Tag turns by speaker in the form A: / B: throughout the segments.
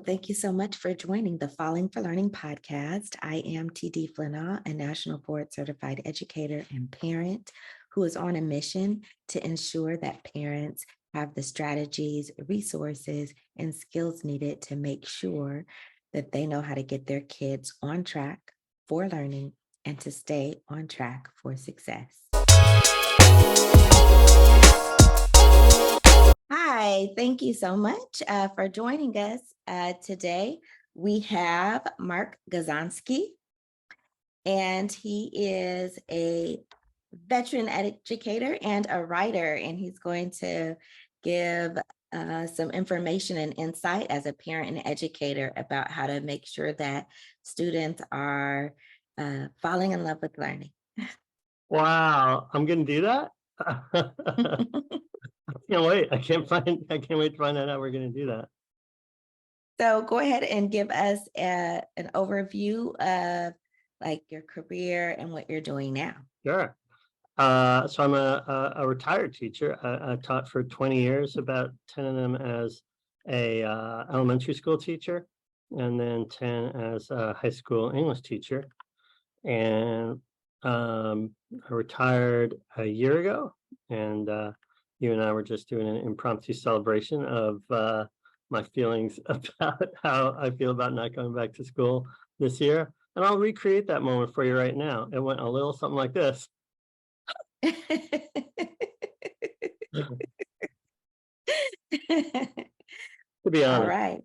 A: thank you so much for joining the Falling for Learning podcast. I am TD Flinaw, a national board certified educator and parent who is on a mission to ensure that parents have the strategies, resources, and skills needed to make sure that they know how to get their kids on track for learning and to stay on track for success. Hi, thank you so much for joining us today. We have Mark Gozonsky, and he is a veteran educator and a writer, and he's going to give some information and insight as a parent and educator about how to make sure that students are falling in love with learning.
B: Wow, I'm gonna do that. Can't wait. I can't wait to find out how we're gonna do that.
A: So go ahead and give us an overview of like your career and what you're doing now.
B: Sure. So I'm a retired teacher. I taught for 20 years, about 10 of them as a elementary school teacher, and then 10 as a high school English teacher. And I retired a year ago, and you and I were just doing an impromptu celebration of my feelings about how I feel about not going back to school this year. And I'll recreate that moment for you right now. It went a little something like this. To be
A: All
B: honest.
A: right.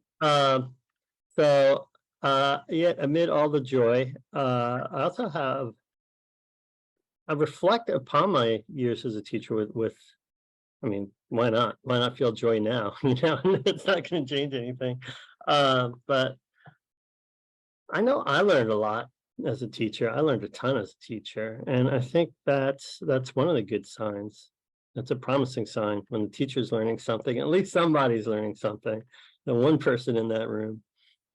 B: Yeah, amid all the joy, I reflect upon my years as a teacher with I mean, why not? Why not feel joy now? It's not going to change anything. But I know I learned a lot as a teacher. I learned a ton as a teacher, and I think that's one of the good signs. That's a promising sign when the teacher's learning something. At least somebody's learning something. And one person in that room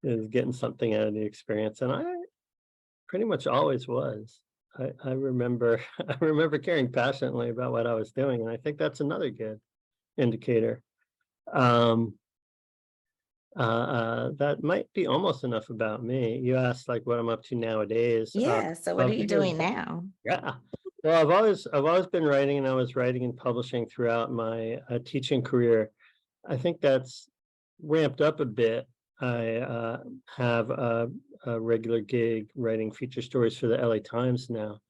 B: is getting something out of the experience, and I pretty much always was. I remember I remember caring passionately about what I was doing, and I think that's another good indicator. Um, that might be almost enough about me. You asked like what I'm up to nowadays.
A: Yeah. So what are you doing now?
B: Yeah. Well, I've always been writing, and I was writing and publishing throughout my teaching career. I think that's ramped up a bit. I have a regular gig writing feature stories for the LA Times now.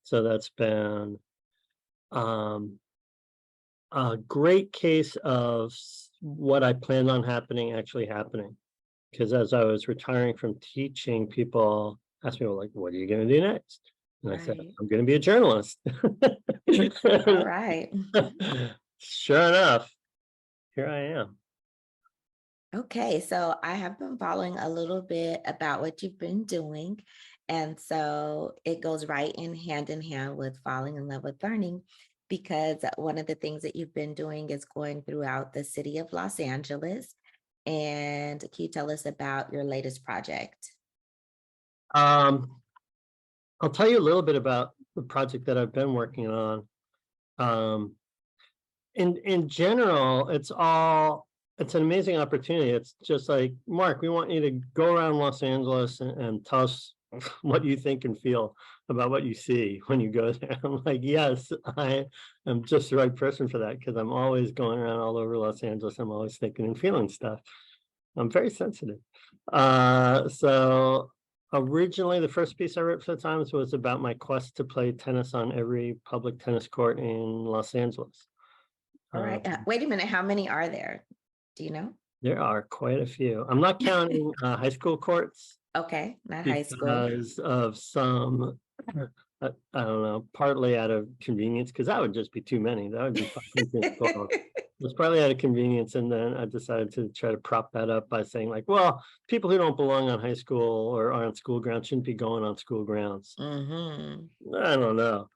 B: So that's been a great case of what I planned on happening actually happening. Because as I was retiring from teaching, people asked me, well, like, what are you going to do next? And I said,
A: Right.
B: I'm going to be a journalist.
A: All right.
B: Sure enough, here I am.
A: Okay. So I have been following a little bit about what you've been doing. And so it goes right in hand with falling in love with learning, because one of the things that you've been doing is going throughout the city of Los Angeles. And can you tell us about your latest project?
B: Um, I'll tell you a little bit about the project that I've been working on. Um, in general, it's an amazing opportunity. It's just like, Mark, we want you to go around Los Angeles and tell us what you think and feel about what you see when you go there. I'm like, yes, I am just the right person for that, because I'm always going around all over Los Angeles. I'm always thinking and feeling stuff. I'm very sensitive. So originally, the first piece I wrote for the Times was about my quest to play tennis on every public tennis court in Los Angeles.
A: All right. Wait a minute. How many are there? Do you know?
B: There are quite a few. I'm not counting high school courts
A: Okay. Not high school.
B: because of some, I don't know, partly out of convenience, because that would just be too many. That would be It was partly out of convenience, and then I decided to try to prop that up by saying, like, well, people who don't belong on high school or on school grounds shouldn't be going on school grounds.
A: Mm-hmm.
B: I don't know.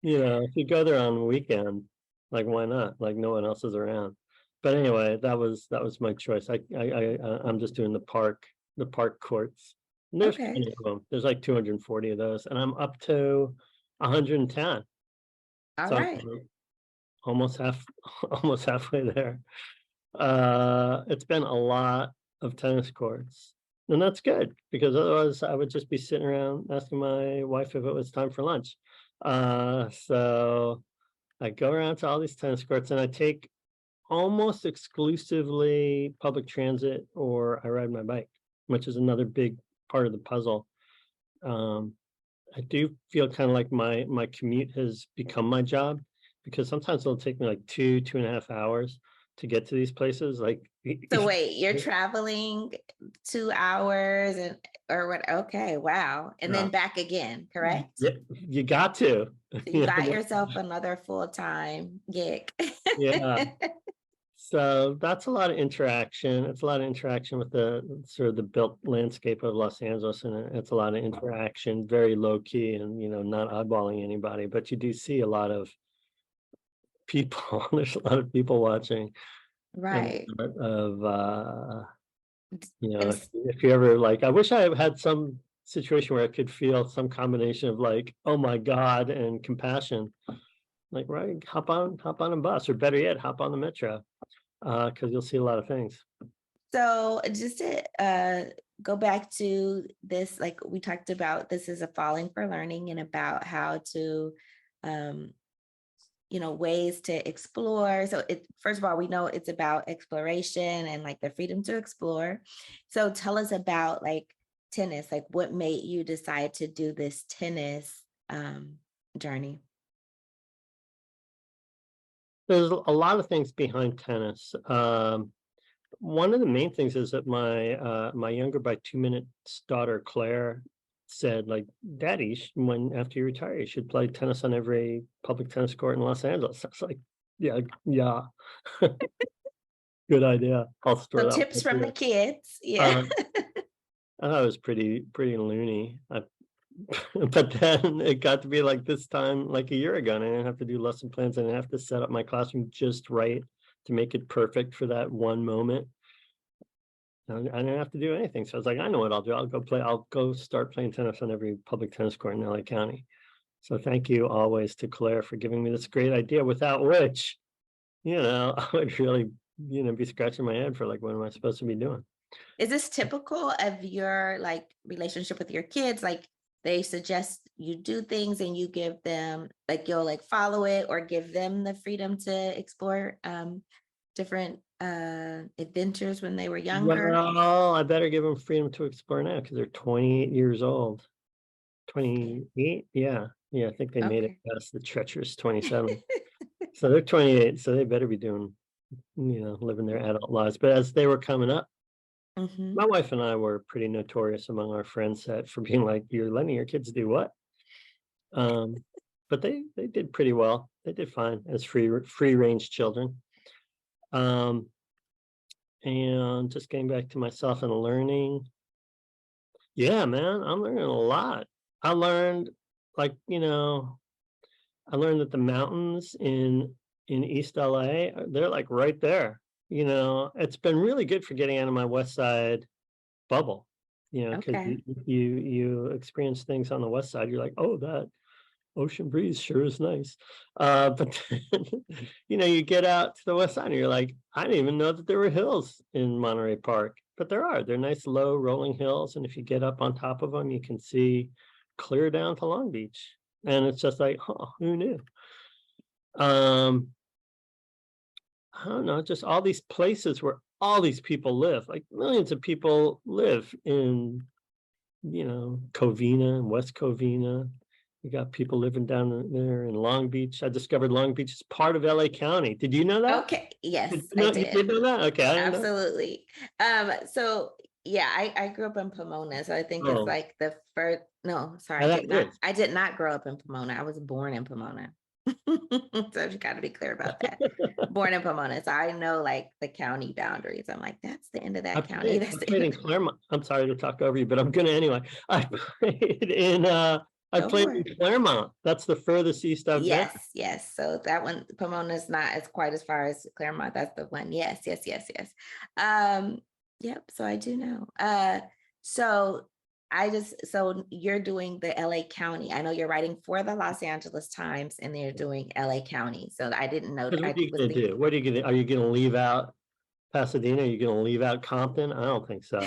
B: If you go there on the weekend, like, why not? Like, no one else is around. But anyway, that was my choice. I'm just doing the park courts. And there's
A: Okay.
B: plenty of them. There's like 240 of those, and I'm up to 110.
A: All
B: So
A: right.
B: I'm almost halfway there. It's been a lot of tennis courts. And that's good because otherwise I would just be sitting around asking my wife if it was time for lunch. So I go around to all these tennis courts and I take almost exclusively public transit or I ride my bike, which is another big part of the puzzle. Um, I do feel kind of like my commute has become my job because sometimes it'll take me like 2.5 hours to get to these places. Like,
A: So wait, you're traveling 2 hours and or what? Okay, wow. And
B: yeah,
A: then back again, correct?
B: yeah, you got to,
A: So you
B: you
A: got
B: know,
A: yourself another full-time gig.
B: yeah. So that's a lot of interaction. It's a lot of interaction with the sort of the built landscape of Los Angeles, and it's a lot of interaction, very low key, and not eyeballing anybody. But you do see a lot of people. There's a lot of people watching, and
A: Right.
B: of
A: And
B: if you ever like, I wish I had some situation where I could feel some combination of like, oh my God, and compassion. Like, right, hop on a bus, or better yet, hop on the metro, because you'll see a lot of things.
A: so just to go back to this, like we talked about, this is a falling for learning and about how to um, ways to explore. So it first of all, we know it's about exploration and like the freedom to explore. So tell us about like tennis, like what made you decide to do this tennis journey?
B: There's a lot of things behind tennis. One of the main things is that my younger by 2 minutes daughter Claire said, like, Daddy, when after you retire, you should play tennis on every public tennis court in Los Angeles. I was like, yeah, yeah, good idea. I'll
A: So
B: store that
A: tips
B: one
A: from the
B: too.
A: kids. Yeah.
B: Uh, I thought it was pretty loony. But then it got to be like this time, like a year ago, and I didn't have to do lesson plans. I didn't have to set up my classroom just right to make it perfect for that one moment. I didn't have to do anything. So I was like, I know what I'll do. I'll go start playing tennis on every public tennis court in LA County. So thank you always to Claire for giving me this great idea, without which, I would really, be scratching my head for like, what am I supposed to be doing?
A: Is this typical of your like relationship with your kids? Like they suggest you do things and you give them like you'll like follow it or give them the freedom to explore different adventures when they were younger.
B: Well, I better give them freedom to explore now because they're 28 years old.
A: Okay.
B: 28? Yeah. Yeah, I think they made it
A: Okay.
B: past the treacherous 27. So they're 28, so they better be doing, living their adult lives. But as they were coming up,
A: Hmm.
B: my wife and I were pretty notorious among our friend set for being like, "You're letting your kids do what?" Um, but they did pretty well. They did fine as free range children. Um, and just getting back to myself and learning. Yeah, man, I'm learning a lot. I learned, like, I learned that the mountains in East LA, they're like right there. It's been really good for getting out of my West Side bubble. Because
A: Okay.
B: you experience things on the West Side, you're like, oh, that ocean breeze sure is nice. But then, you get out to the West Side and you're like, I didn't even know that there were hills in Monterey Park, but there are. They're nice, low, rolling hills, and if you get up on top of them, you can see clear down to Long Beach, and it's just like, oh, who knew? Um, I don't know, just all these places where all these people live, like millions of people live in, Covina and West Covina. You got people living down there in Long Beach. I discovered Long Beach is part of LA County. Did you know that?
A: Okay. Yes,
B: Did you
A: I
B: know you
A: did.
B: did know that? Okay, I didn't know.
A: Absolutely. So yeah, I grew up in Pomona. So I think it's
B: Oh,
A: like the first, no, sorry,
B: that is.
A: I did not grow up in Pomona. I was born in Pomona. So you got to be clear about that. Born in Pomona. So I know like the county boundaries. I'm like, that's the end of
B: I
A: that county.
B: played
A: That's
B: I
A: the
B: played
A: end
B: in
A: of
B: Claremont. I'm sorry to talk over you, but I'm gonna anyway. I played in I
A: go
B: played
A: for
B: in
A: it.
B: Claremont. That's the furthest east I've been.
A: Yes, yes. So that one, Pomona is not as quite as far as Claremont. That's the one. Yes, yes, yes, yes. Um, yep. So I do know. So so you're doing the LA County. I know you're writing for the Los Angeles Times and you're doing LA County. So I didn't know.
B: Because what
A: I
B: are you
A: was
B: gonna
A: thinking,
B: do? What are you gonna leave out Pasadena, you're gonna leave out Compton? I don't think so.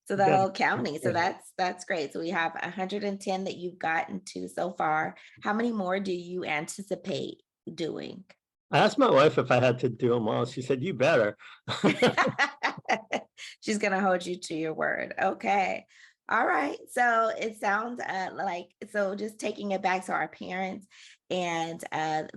A: So
B: You
A: the
B: gotta
A: whole county. So
B: yeah.
A: that's great. So we have 110 that you've gotten to so far. How many more do you anticipate doing?
B: I asked my wife if I had to do them all. She said, "You better."
A: She's gonna hold you to your word. Okay. All right. So it sounds like so just taking it back to our parents and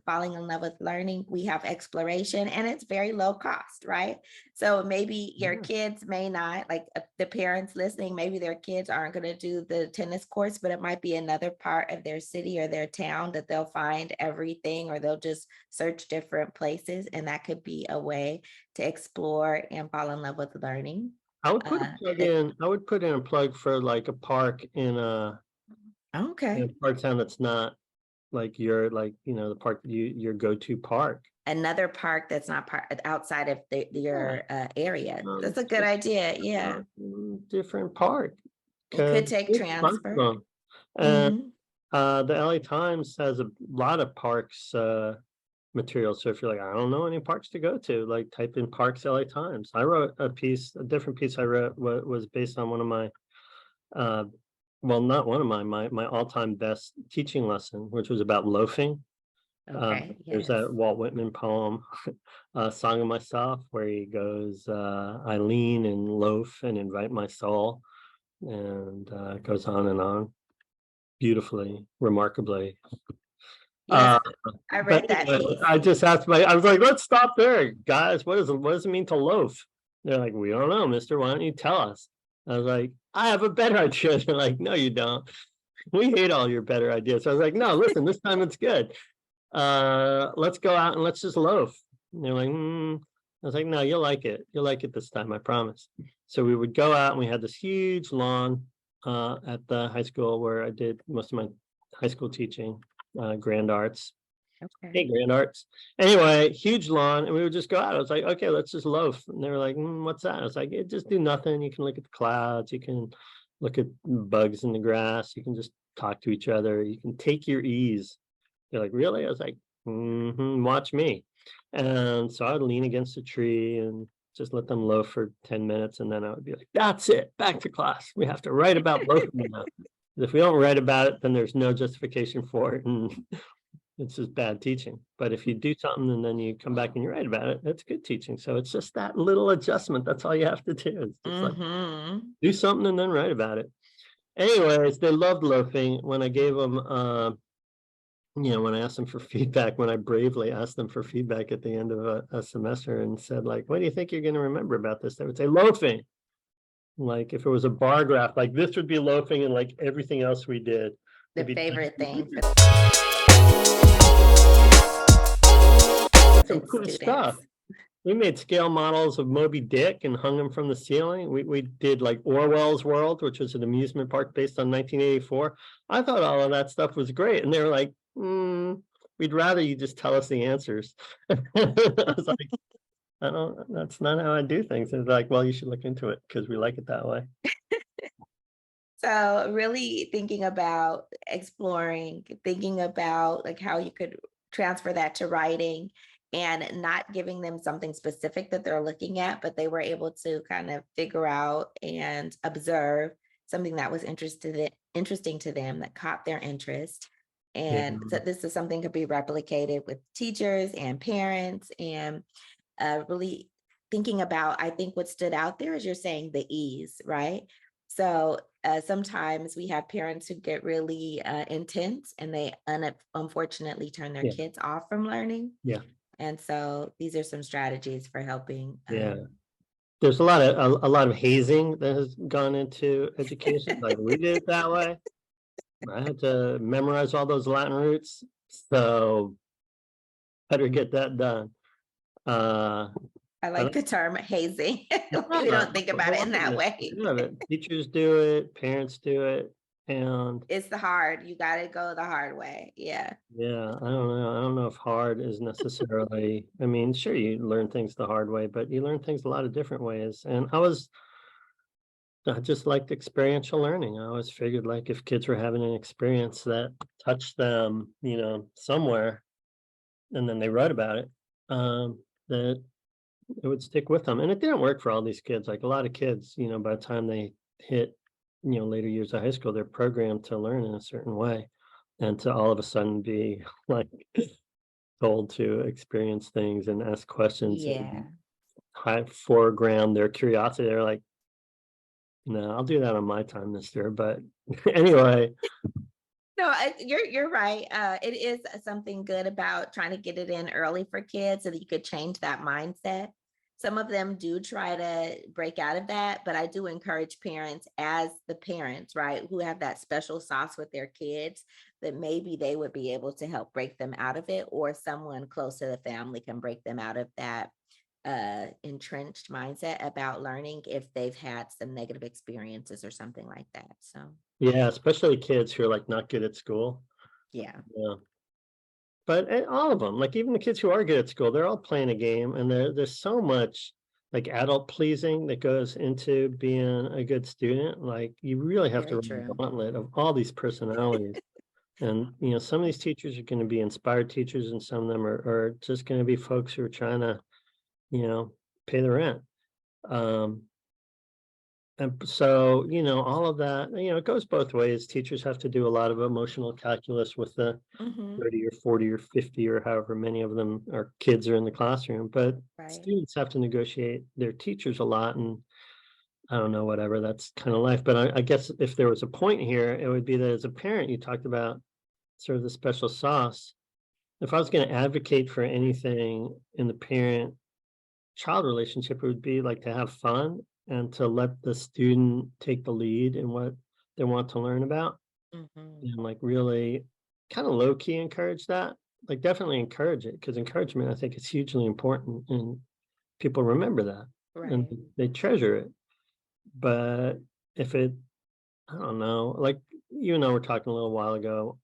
A: falling in love with learning, we have exploration and it's very low cost, right? So maybe your
B: Yeah.
A: kids may not, like the parents listening, maybe their kids aren't going to do the tennis courts, but it might be another part of their city or their town that they'll find everything or they'll just search different places. And that could be a way to explore and fall in love with learning.
B: I would put a
A: Uh,
B: plug
A: that-
B: in. I would put in a plug for like a park in
A: okay.
B: a part town that's not like your the park your go-to park.
A: Another park that's not part outside of
B: Yeah.
A: your area. That's a good
B: Just
A: idea. Yeah.
B: different park
A: It
B: because
A: could take
B: there's a bunch of
A: transfer.
B: them. And
A: Hmm.
B: the LA Times has a lot of parks material. So if you're like, I don't know any parks to go to, like type in parks LA Times. I wrote a different piece I wrote was based on one of my uh well, not one of my all-time best teaching lesson, which was about loafing.
A: Okay.
B: There's
A: Yes.
B: that Walt Whitman poem, Song of Myself, where he goes, I lean and loaf and invite my soul, and goes on and on beautifully, remarkably.
A: Yes.
B: Uh,
A: I
B: but
A: read that
B: anyway,
A: piece.
B: I was like, let's stop there, guys. What does it mean to loaf? They're like, we don't know, mister. Why don't you tell us? I was like, I have a better idea. They're like, no, you don't. We hate all your better ideas. So I was like, no, listen, this time it's good. Let's go out and let's just loaf. And they're like, I was like, no, you'll like it. You'll like it this time, I promise. So we would go out and we had this huge lawn at the high school where I did most of my high school teaching, grand arts.
A: Okay.
B: Hey, grand arts. Anyway, huge lawn, and we would just go out. I was like, okay, let's just loaf. And they were like, what's that? I was like, just do nothing. You can look at the clouds. You can look at bugs in the grass. You can just talk to each other. You can take your ease. They're like, really? I was like, watch me. And so I would lean against a tree and just let them loaf for 10 minutes. And then I would be like, that's it, back to class. We have to write about loafing now. If we don't write about it, then there's no justification for it. And it's just bad teaching. But if you do something and then you come back and you write about it, that's good teaching. So it's just that little adjustment. That's all you have to do. It's just like
A: Hmm.
B: do something and then write about it. Anyways, they loved loafing. When I gave them when I asked them for feedback, when I bravely asked them for feedback at the end of a semester and said, like, what do you think you're going to remember about this? They would say loafing. Like if it was a bar graph, like this would be loafing and like everything else we did
A: The
B: would be
A: favorite thing for
B: some
A: the
B: cool stuff.
A: students.
B: We made scale models of Moby Dick and hung them from the ceiling. We did like Orwell's World, which was an amusement park based on 1984. I thought all of that stuff was great. And they were like, we'd rather you just tell us the answers. I was like, that's not how I do things. And they're like, well, you should look into it because we like it that way.
A: So really thinking about exploring, thinking about like how you could transfer that to writing and not giving them something specific that they're looking at, but they were able to kind of figure out and observe something that was interesting to them that caught their interest.
B: Yeah.
A: And so this is something could be replicated with teachers and parents and really thinking about, I think what stood out there is you're saying the ease, right? So sometimes we have parents who get really intense and they unfortunately turn their
B: Yeah.
A: kids off from learning.
B: Yeah.
A: And so these are some strategies for helping.
B: Yeah. There's a lot of hazing that has gone into education. Like we did it that way. I had to memorize all those Latin roots, so better get that done. Uh,
A: I like
B: but
A: the term hazing. We
B: yeah,
A: don't think
B: a
A: about it
B: lot
A: in
B: of
A: that
B: it,
A: way.
B: teachers do it, parents do it, and
A: It's the hard. You got to go the hard way. Yeah.
B: yeah, I don't know. I don't know if hard is necessarily. I mean, sure, you learn things the hard way, but you learn things a lot of different ways. And I just liked experiential learning. I always figured like if kids were having an experience that touched them, somewhere, and then they wrote about it, that it would stick with them. And it didn't work for all these kids. Like a lot of kids, by the time they hit, later years of high school, they're programmed to learn in a certain way. And to all of a sudden be like told to experience things and ask questions and
A: Yeah.
B: high foreground their curiosity. They're like, no, I'll do that on my time, mister. But anyway,
A: No, you're right. It is something good about trying to get it in early for kids so that you could change that mindset. Some of them do try to break out of that, but I do encourage parents, as the parents, right, who have that special sauce with their kids, that maybe they would be able to help break them out of it, or someone close to the family can break them out of that entrenched mindset about learning if they've had some negative experiences or something like that. So,
B: yeah, especially kids who are like not good at school.
A: yeah.
B: Yeah. But all of them, like even the kids who are good at school, they're all playing a game, and there's so much like adult pleasing that goes into being a good student. Like you really have to
A: Very
B: run the
A: true.
B: gauntlet of all these personalities. And some of these teachers are going to be inspired teachers, and some of them are just going to be folks who are trying to, you know, pay the rent. Um, and so, all of that, it goes both ways. Teachers have to do a lot of emotional calculus with the
A: Hmm.
B: 30 or 40 or 50 or however many of them are kids are in the classroom, but
A: Right.
B: students have to negotiate their teachers a lot. And I don't know, whatever, that's kind of life. But I guess if there was a point here, it would be that as a parent, you talked about sort of the special sauce. If I was going to advocate for anything in the parent child relationship, it would be like to have fun and to let the student take the lead in what they want to learn about,
A: Hmm.
B: and like really kind of low key encourage that. Like definitely encourage it, because encouragement I think is hugely important, and people remember that and
A: Right.
B: they treasure it. But if it, I don't know, like we're talking a little while ago,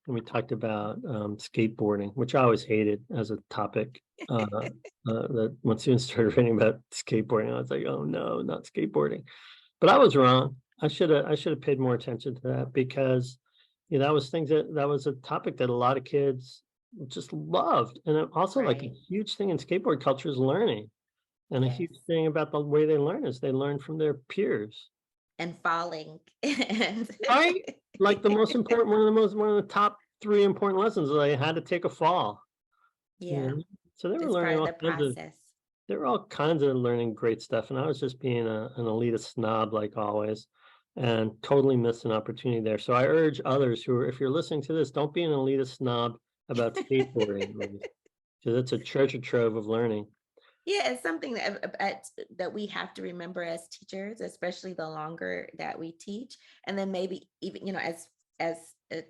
B: and we talked about skateboarding, which I always hated as a topic. That when students started reading about skateboarding, I was like, "Oh no, not skateboarding!" But I was wrong. I should have paid more attention to that, because that was that was a topic that a lot of kids just loved, and also like a
A: Right.
B: huge thing in skateboard culture is learning, and a
A: Yes.
B: huge thing about the way they learn is they learn from their peers.
A: And falling. And
B: Right? Like the most important one of the top 3 important lessons is I had to take a fall, you
A: yeah,
B: know? So they were
A: it's
B: learning
A: part of
B: all
A: the
B: kinds of
A: process.
B: they were all kinds of learning great stuff, and I was just being an elitist snob like always, and totally missed an opportunity there. So I urge others who are, if you're listening to this, don't be an elitist snob about skateboarding, because it's a treasure trove of learning.
A: Yeah, it's something that we have to remember as teachers, especially the longer that we teach, and then maybe even as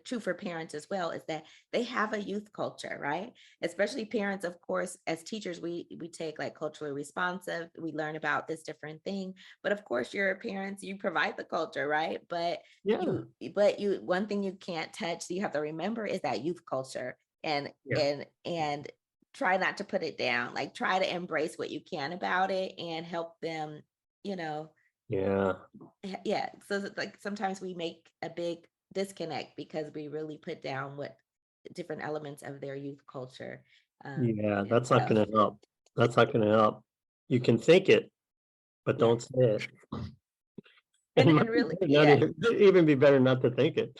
A: true for parents as well, is that they have a youth culture, right? Especially parents, of course. As teachers, we take like culturally responsive. We learn about this different thing, but of course, your parents, you provide the culture, right? But
B: Yeah,
A: you one thing you can't touch, that you have to remember, is that youth culture, and
B: yeah,
A: and try not to put it down. Like, try to embrace what you can about it and help them, you know,
B: yeah,
A: yeah. So it's like sometimes we make a big disconnect because we really put down what different elements of their youth culture.
B: yeah,
A: And
B: that's not
A: so,
B: gonna help. That's not gonna help. You can think it, but
A: yeah.
B: don't say it.
A: And
B: And might
A: and
B: be
A: really,
B: better not
A: yeah,
B: even be better not to think it,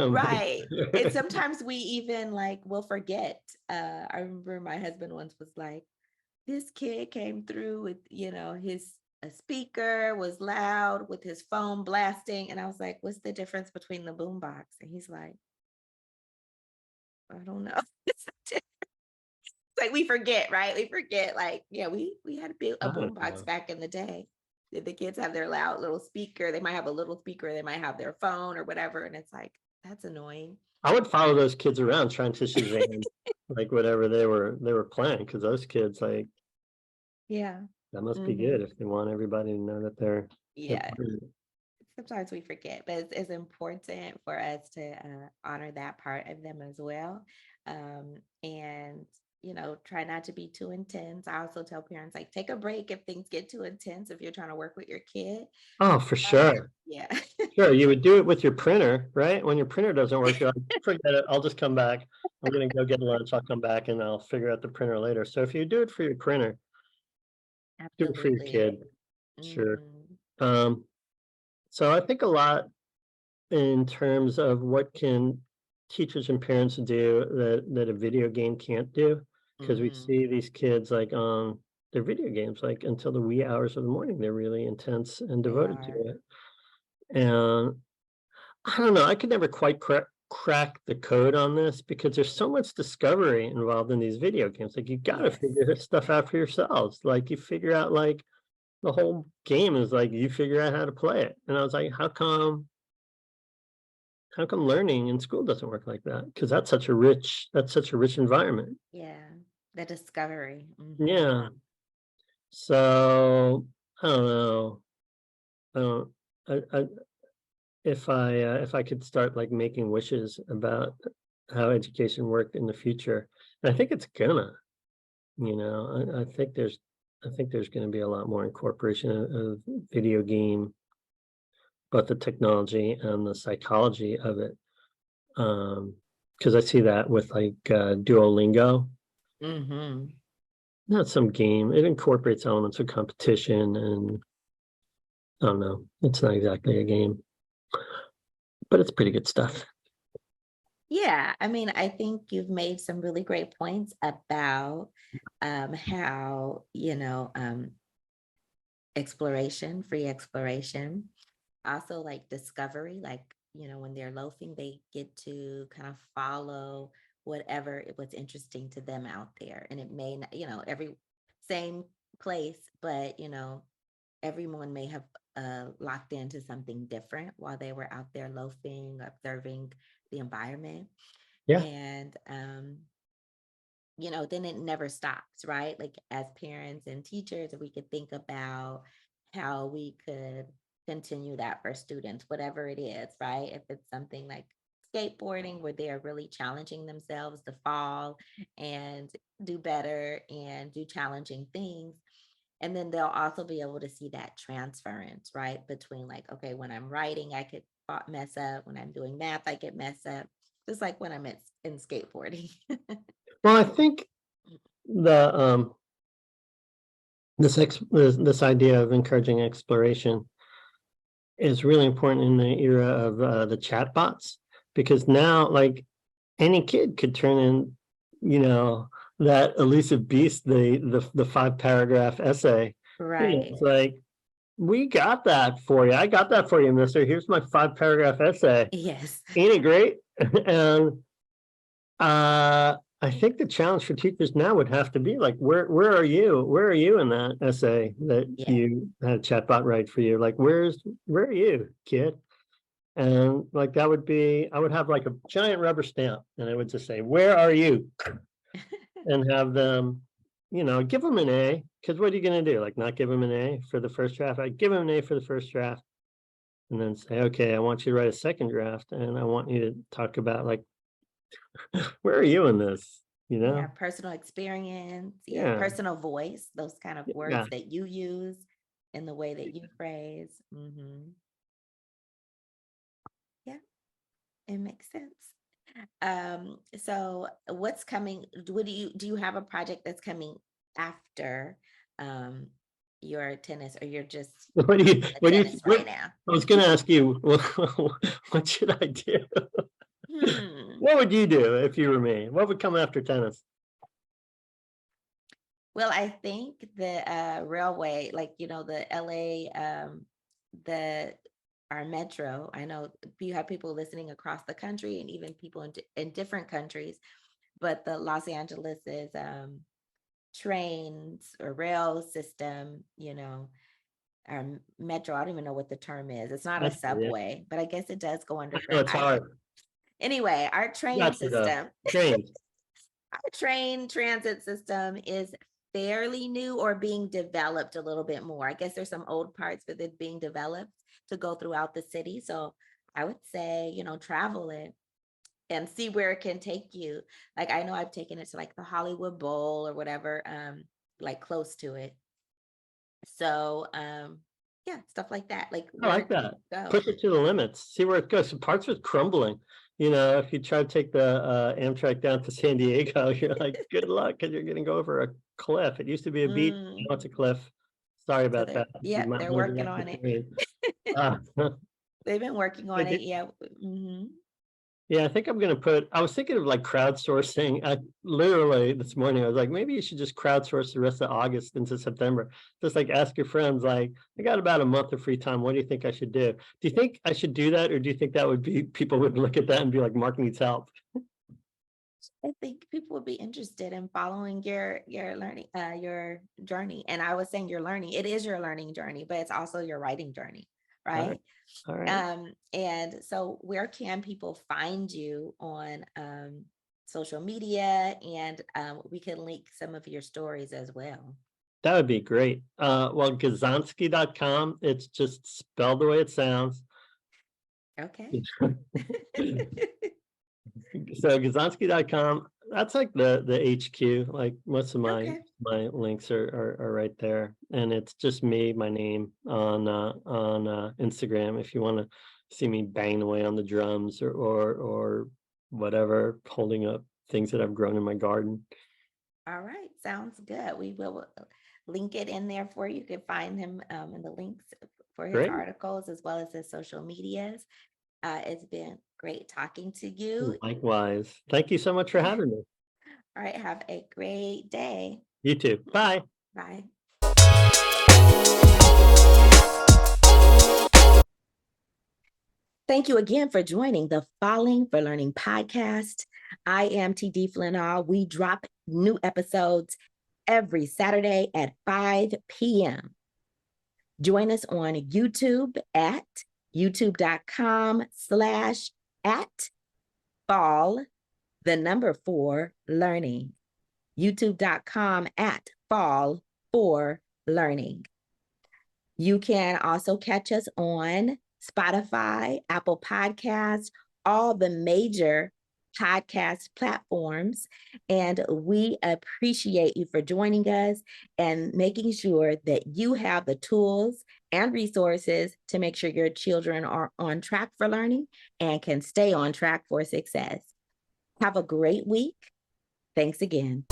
A: right. And
B: like
A: sometimes we even like will forget. I remember my husband once was like, this kid came through with, his a speaker was loud with his phone blasting. And I was like, what's the difference between the boombox? And he's like, I don't know. It's like we forget, right? We forget, like, yeah, we had a
B: I don't
A: boombox
B: know.
A: back in the day. Did the kids have their loud little speaker? They might have a little speaker, they might have their phone or whatever. And it's like, that's annoying.
B: I would follow those kids around trying to Shazam, like, whatever they were playing, because those kids, like,
A: Yeah.
B: that must be
A: Hmm.
B: good if they want everybody to know that they're
A: Yeah.
B: part of it.
A: Sometimes we forget, but it's important for us to honor that part of them as well. And, try not to be too intense. I also tell parents, like, take a break if things get too intense, if you're trying to work with your kid.
B: Oh, for
A: Uh,
B: sure.
A: yeah.
B: Sure, you would do it with your printer, right? When your printer doesn't work, you're like, "Forget it, I'll just come back. I'm gonna go get lunch, I'll come back, and I'll figure out the printer later." So if you do it for your printer, Do it for your
A: Absolutely.
B: kid, sure.
A: Mhm.
B: Um, so I think a lot in terms of what can teachers and parents do that a video game can't do, because we
A: Mhm.
B: see these kids like on their video games like until the wee hours of the morning. They're really intense and
A: They
B: devoted to
A: are.
B: it. And I don't know, I could never quite crack the code on this because there's so much discovery involved in these video games. Like you got to
A: Yes.
B: figure this stuff out for yourselves. Like you figure out like the whole game is like you figure out how to play it. And I was like, how come learning in school doesn't work like that? Because that's such a rich environment.
A: Yeah. The discovery. Mhm.
B: Yeah. So I don't know. I don't. If I could start like making wishes about how education worked in the future, and I think it's gonna. I think there's going to be a lot more incorporation of video game, both the technology and the psychology of it. Because I see that with like Duolingo.
A: Mhm.
B: Not some game. It incorporates elements of competition, and I don't know. It's not exactly a game, but it's pretty good stuff.
A: Yeah, I mean, I think you've made some really great points about how, exploration, free exploration, also like discovery, like, when they're loafing, they get to kind of follow what's interesting to them out there. And it may not, every same place, but, everyone may have locked into something different while they were out there loafing, observing the environment.
B: Yeah.
A: And then it never stops, right? Like as parents and teachers, we could think about how we could continue that for students, whatever it is, right? If it's something like skateboarding where they are really challenging themselves to fall and do better and do challenging things. And then they'll also be able to see that transference, right? Between like, okay, when I'm writing, I could mess up. When I'm doing math, I could mess up. Just like when I'm in skateboarding.
B: Well, I think the this idea of encouraging exploration is really important in the era of the chat bots, because now like any kid could turn in, you know, that elusive beast, the 5 paragraph essay.
A: Right.
B: It's like, we got that for you. I got that for you, mister. Here's my 5 paragraph essay.
A: Yes.
B: Ain't it great? And I think the challenge for teachers now would have to be like, where are you? Where are you in that essay that
A: Yeah.
B: you had a chatbot write for you? Like, where are you, kid? And like that would be, I would have like a giant rubber stamp, and I would just say, "Where are you?" and have them, give them an A. Because what are you going to do? Like, not give them an A for the first draft? I give them an A for the first draft, and then say, "Okay, I want you to write a second draft, and I want you to talk about like, where are you in this?" You
A: Yeah.
B: know?
A: Personal experience. Yeah.
B: Yeah,
A: Personal voice, those kind of
B: yeah.
A: words that you use in the way that you phrase. Yeah. It makes sense. So what's coming? Do you have a project that's coming after um your tennis, or you're just
B: What do you?
A: the
B: What do you?
A: tennis right
B: What
A: now?
B: I was going to ask you. What should I do?
A: Hmm.
B: What would you do if you were me? What would come after tennis?
A: Well, I think the railway, like the LA, the our metro. I know you have people listening across the country, and even people in different countries. But the Los Angeles's trains or rail system, our metro. I don't even know what the term is. It's not a
B: That's yeah.
A: subway, but I guess it does go
B: I know
A: underground.
B: it's
A: I
B: hard.
A: Anyway, our train
B: Gotcha though.
A: system.
B: Trains.
A: Our train transit system is fairly new or being developed a little bit more. I guess there's some old parts with it being developed to go throughout the city. So I would say, travel it and see where it can take you. Like I know I've taken it to like the Hollywood Bowl or whatever, like close to it. So yeah, stuff like that. Like
B: I
A: where
B: like
A: can
B: that.
A: you go?
B: Push it to the limits. See where it goes. Some parts of crumbling. If you try to take the Amtrak down to San Diego, you're like, good luck, because you're going to go over a cliff. It used to be a beach. Now
A: Mm,
B: it's a cliff. Sorry
A: So
B: about that.
A: yeah,
B: You might
A: they're
B: wanna
A: working
B: direct
A: on
B: it
A: it.
B: to me. Uh,
A: They've been working
B: I
A: on it.
B: did
A: Yeah. Mhm.
B: Yeah, I think I'm gonna I was thinking of like crowdsourcing. I literally this morning, I was like, maybe you should just crowdsource the rest of August into September. Just like ask your friends, like, I got about a month of free time. What do you think I should do? Do you think I should do that? Or do you think that would be people would look at that and be like, Mark needs help?
A: I think people would be interested in following your learning, your journey. And I was saying your learning, it is your learning journey, but it's also your writing journey,
B: All right.
A: right?
B: All right.
A: And so where can people find you on social media? And we can link some of your stories as well.
B: That would be great. Well, Gozonsky.com, it's just spelled the way it sounds.
A: Okay.
B: So Gozonsky.com, that's like the HQ, like most of
A: Okay.
B: my links are right there. And it's just me, my name on Instagram if you want to see me banging away on the drums or whatever, holding up things that I've grown in my garden.
A: All right. Sounds good. We will link it in there for you. You can find him in the links for his
B: Great.
A: articles as well as his social medias. It's been great talking to you.
B: Likewise. Thank you so much for having me.
A: All right. Have a great day.
B: You too. Bye.
A: Bye. Thank you again for joining the Falling for Learning podcast. I am TD Flinall. We drop new episodes every Saturday at 5 p.m. Join us on YouTube at youtube.com/fall4learning. youtube.com/fall4learning. You can also catch us on Spotify, Apple Podcasts, all the major podcast platforms. And we appreciate you for joining us and making sure that you have the tools and resources to make sure your children are on track for learning and can stay on track for success. Have a great week. Thanks again.